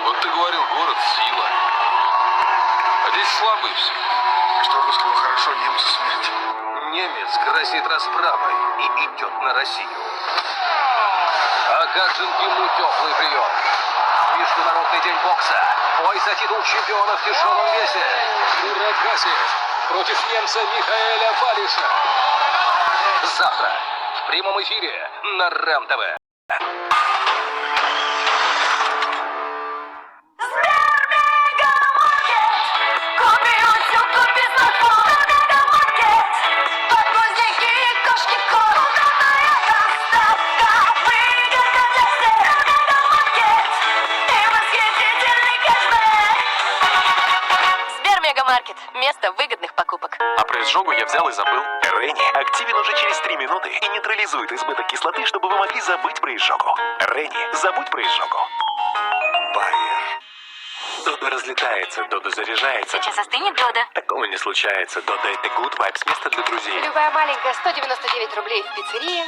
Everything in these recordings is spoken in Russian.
Вот ты говорил, город сила. А здесь слабые все. Что русского хорошо, немцу смерть. Немец грозит расправой и идет на Россию. А как же ему теплый прием? Международный день бокса. Бой за титул чемпиона в тяжелом весе. Мурат Гасиев против немца Михаэля Валиша. Завтра в прямом эфире на РЕН-ТВ. Сбермегамаркет. Место выгодных покупок. А про изжогу я взял и забыл. Ренни активен уже через 3 минуты и нейтрализует избыток кислоты, чтобы вы могли забыть про изжогу. Ренни, забудь про изжогу. Байер. Додо разлетается, Додо заряжается. Сейчас остынет Додо. Такого не случается. Додо — это good vibes, место для друзей. Любая маленькая 199 рублей в пиццерии.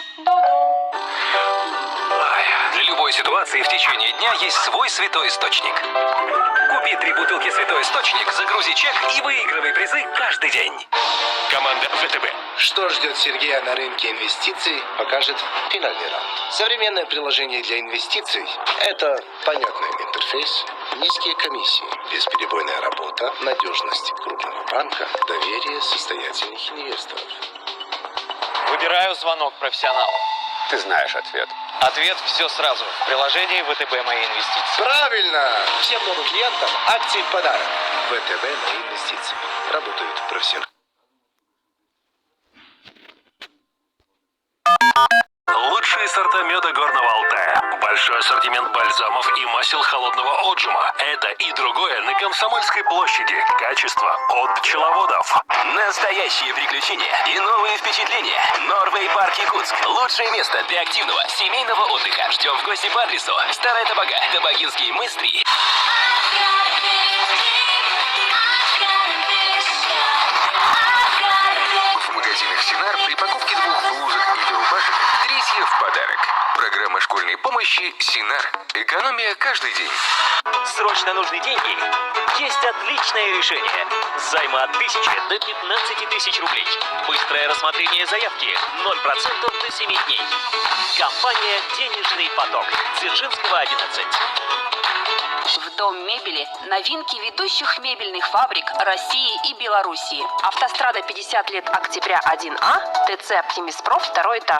Для любой ситуации в течение дня есть свой святой источник. Купи 3 бутылки святой источник, загрузи чек и выигрывай призы каждый день. Команда ВТБ. Что ждет Сергея на рынке инвестиций, покажет финальный раунд. Современное приложение для инвестиций – это понятный интерфейс, низкие комиссии, бесперебойная работа, надежность крупного банка, доверие состоятельных инвесторов. Выбираю звонок профессионалу. Ты знаешь ответ. Ответ все сразу. В приложении ВТБ «Мои инвестиции». Правильно! Всем новым клиентам акции в подарок. ВТБ «Мои инвестиции». Работают профессионалы. Лучшие сорта меда Горного Алтая. Большой ассортимент бальзамов и масел холодного отжима. Это и другое на Комсомольской площади. Качество от пчеловодов. Настоящие приключения и новые впечатления. Норвей Парк Якутск. Лучшее место для активного семейного отдыха. Ждем в гости по адресу Старая Табага, Табагинский мыс 3. В магазинах Синар при покупке 2 блузок или рубашек 3 в подарок. Программа школьной помощи Синар. Экономия каждый день. Срочно нужны деньги? Есть отличное решение. Займы от 1000 до 15 тысяч рублей. Быстрое рассмотрение заявки. 0% до 7 дней. Компания «Денежный поток». Дзержинского, 11. В Дом мебели новинки ведущих мебельных фабрик России и Белоруссии. Автострада 50 лет октября 1А, ТЦ «Оптимиспроф», 2 этаж.